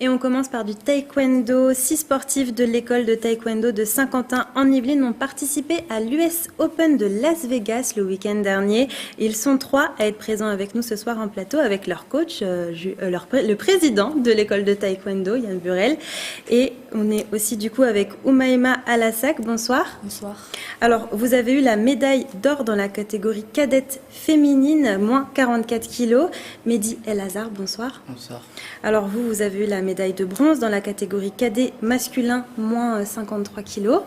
Et on commence par du taekwondo. 6 sportifs de l'école de taekwondo de Saint-Quentin en Yvelines ont participé à l'US Open de Las Vegas le week-end dernier. Ils sont 3 à être présents avec nous ce soir en plateau avec leur coach, le président de l'école de taekwondo, Yann Burel. Et on est aussi du coup avec Oumaima Alassak. Bonsoir. Bonsoir. Alors, vous avez eu la médaille d'or dans la catégorie cadette féminine, moins 44 kilos. Mehdi El Hazar, bonsoir. Bonsoir. Alors vous avez eu la médaille de bronze dans la catégorie cadet masculin, moins 53 kilos.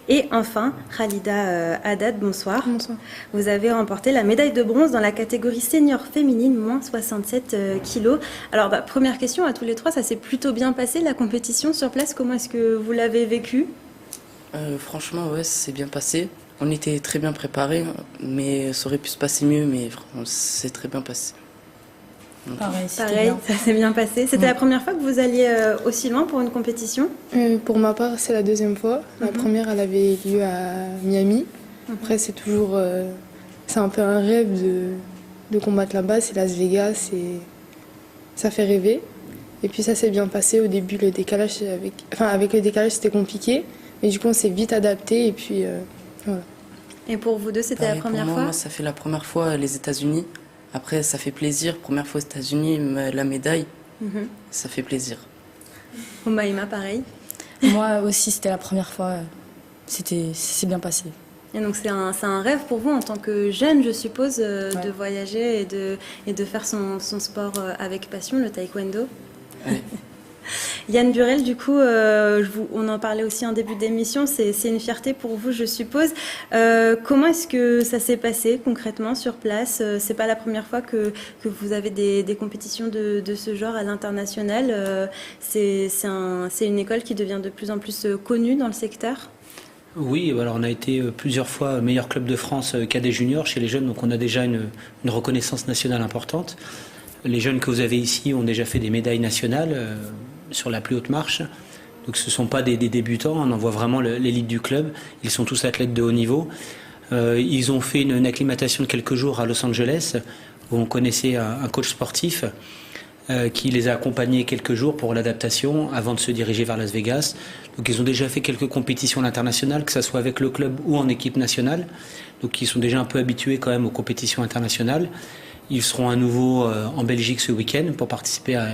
Et enfin, Khalida Haddad, bonsoir. Bonsoir. Vous avez remporté la médaille de bronze dans la catégorie senior féminine, moins 67 kilos. Alors, première question à tous les trois, ça s'est plutôt bien passé, la compétition sur place. Comment est-ce que vous l'avez vécu ? Franchement, ouais, c'est bien passé. On était très bien préparés, mais ça aurait pu se passer mieux, mais c'est très bien passé. Pareil, ça s'est bien passé. C'était la première fois que vous alliez aussi loin pour une compétition ? Pour ma part, c'est la deuxième fois. La première, elle avait lieu à Miami. Après, c'est toujours... c'est un peu un rêve de combattre là-bas. C'est Las Vegas et ça fait rêver. Et puis ça s'est bien passé. Au début, avec le décalage, c'était compliqué. Mais du coup, on s'est vite adapté et puis voilà. Et pour vous deux, c'était la première fois ? Moi, ça fait la première fois les États-Unis. Après, ça fait plaisir. Première fois aux États-Unis, la médaille, ça fait plaisir. Oumaima, pareil. Moi aussi, c'était la première fois. C'est bien passé. Et donc c'est un rêve pour vous en tant que jeune, je suppose, de voyager et de faire son sport avec passion, le taekwondo. Ouais. Yann Burel, du coup, on en parlait aussi en début d'émission, c'est une fierté pour vous, je suppose. Comment est-ce que ça s'est passé concrètement sur place ? C'est pas la première fois que vous avez des compétitions de ce genre à l'international. C'est une école qui devient de plus en plus connue dans le secteur. Oui, alors on a été plusieurs fois meilleur club de France cadet junior chez les jeunes, donc on a déjà une reconnaissance nationale importante. Les jeunes que vous avez ici ont déjà fait des médailles nationales sur la plus haute marche. Donc ce ne sont pas des débutants, on en voit vraiment l'élite du club. Ils sont tous athlètes de haut niveau. Ils ont fait une acclimatation de quelques jours à Los Angeles, où on connaissait un coach sportif qui les a accompagnés quelques jours pour l'adaptation avant de se diriger vers Las Vegas. Donc ils ont déjà fait quelques compétitions à l'international, que ce soit avec le club ou en équipe nationale. Donc ils sont déjà un peu habitués quand même aux compétitions internationales. Ils seront à nouveau en Belgique ce week-end pour participer à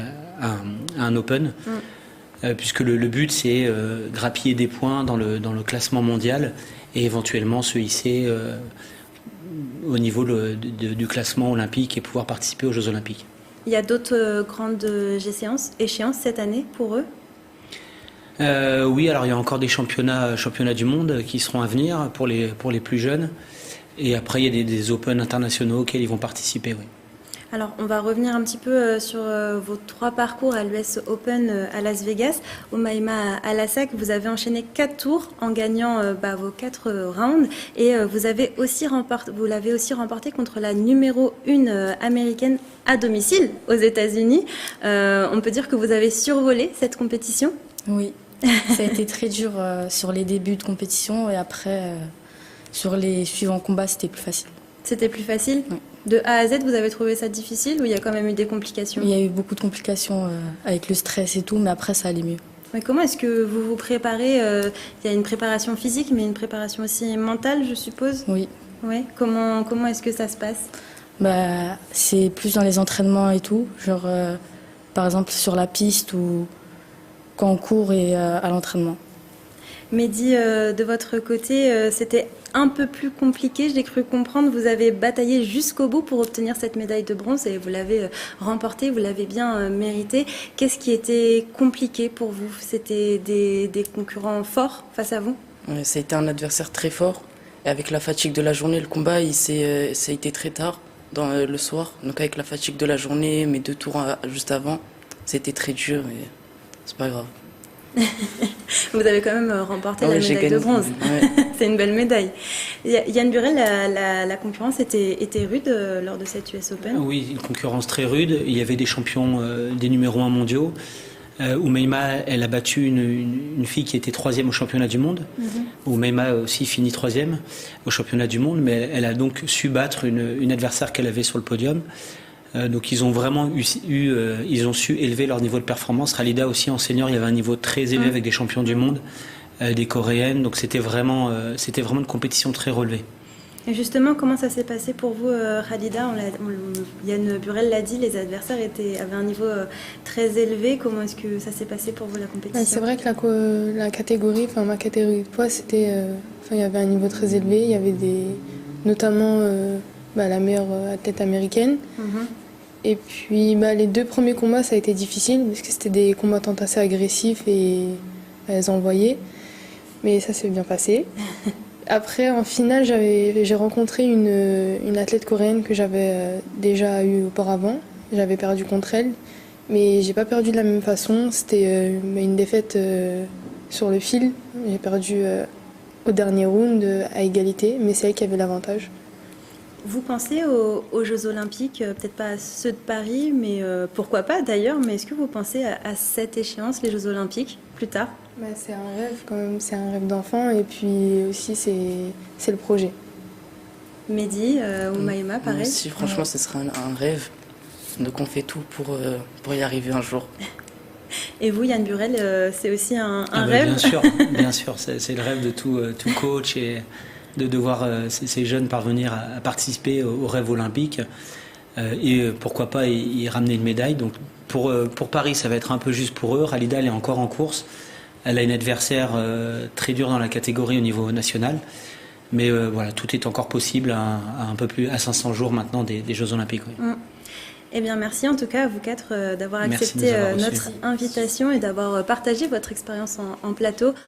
un Open, puisque le but c'est grappiller des points dans le classement mondial et éventuellement se hisser au niveau du classement olympique et pouvoir participer aux Jeux olympiques. Il y a d'autres grandes échéances cette année pour eux ? Oui, alors il y a encore des championnats du monde qui seront à venir pour les plus jeunes. Et après, il y a des Open internationaux auxquels ils vont participer, oui. Alors, on va revenir un petit peu sur vos 3 parcours à l'US Open à Las Vegas. Oumaima Alassak, vous avez enchaîné 4 tours en gagnant vos 4 rounds. Et vous l'avez aussi remporté contre la numéro 1 américaine à domicile aux États-Unis. On peut dire que vous avez survolé cette compétition ? Oui, ça a été très dur sur les débuts de compétition et après... Sur les suivants combats, c'était plus facile. C'était plus facile ? Oui. De A à Z, vous avez trouvé ça difficile ou il y a quand même eu des complications ? Il y a eu beaucoup de complications avec le stress et tout, mais après, ça allait mieux. Mais comment est-ce que vous vous préparez ? Il y a une préparation physique, mais une préparation aussi mentale, je suppose ? Oui. Ouais. Comment est-ce que ça se passe ? C'est plus dans les entraînements et tout. Genre, par exemple, sur la piste ou quand on court et à l'entraînement. Mehdi, de votre côté, c'était un peu plus compliqué, j'ai cru comprendre. Vous avez bataillé jusqu'au bout pour obtenir cette médaille de bronze et vous l'avez remportée, vous l'avez bien méritée. Qu'est-ce qui était compliqué pour vous ? C'était des concurrents forts face à vous ? Ça a été un adversaire très fort. Et avec la fatigue de la journée, le combat, ça a été très tard le soir. Donc avec la fatigue de la journée, mes 2 tours juste avant, c'était très dur et c'est pas grave. Vous avez quand même remporté la médaille de bronze. Ouais. C'est une belle médaille. Yann Burel, la concurrence était rude lors de cette US Open ? Oui, une concurrence très rude. Il y avait des champions, des numéros 1 mondiaux. Oumaima, elle a battu une fille qui était 3e au championnat du monde. Oumaima a aussi fini 3e au championnat du monde, mais elle a donc su battre une adversaire qu'elle avait sur le podium. Donc ils ont vraiment ils ont su élever leur niveau de performance. Khalida aussi en senior, il y avait un niveau très élevé avec des champions du monde, des Coréennes. Donc c'était vraiment une compétition très relevée. Et justement, comment ça s'est passé pour vous, Khalida? Yann Burel l'a dit, les adversaires avaient un niveau très élevé. Comment est-ce que ça s'est passé pour vous, la compétition? C'est vrai que la catégorie, enfin ma catégorie de poids, il y avait un niveau très élevé. Il y avait notamment la meilleure athlète américaine. Et puis les 2 premiers combats, ça a été difficile parce que c'était des combattantes assez agressifs et elles envoyaient. Mais ça s'est bien passé. Après, en finale, j'ai rencontré une athlète coréenne que j'avais déjà eue auparavant. J'avais perdu contre elle, mais j'ai pas perdu de la même façon. C'était une défaite sur le fil. J'ai perdu au dernier round à égalité, mais c'est elle qui avait l'avantage. Vous pensez aux Jeux Olympiques, peut-être pas à ceux de Paris, mais pourquoi pas d'ailleurs, mais est-ce que vous pensez à cette échéance, les Jeux Olympiques, plus tard? C'est un rêve quand même, c'est un rêve d'enfant et puis aussi c'est le projet. Mehdi ou Maïma, pareil? Moi aussi, franchement, ce serait un rêve. Donc on fait tout pour y arriver un jour. Et vous, Yann Burel, c'est aussi un rêve? Bien sûr, c'est le rêve de tout coach et de voir ces jeunes parvenir à participer aux rêves olympiques et pourquoi pas y ramener une médaille. Donc pour Paris, ça va être un peu juste pour eux. Khalida, elle est encore en course. Elle a une adversaire très dure dans la catégorie au niveau national. Mais voilà, tout est encore possible à un peu plus à 500 jours maintenant des Jeux Olympiques. Oui. Eh bien, merci en tout cas à vous 4 d'avoir accepté notre invitation et d'avoir partagé votre expérience en plateau.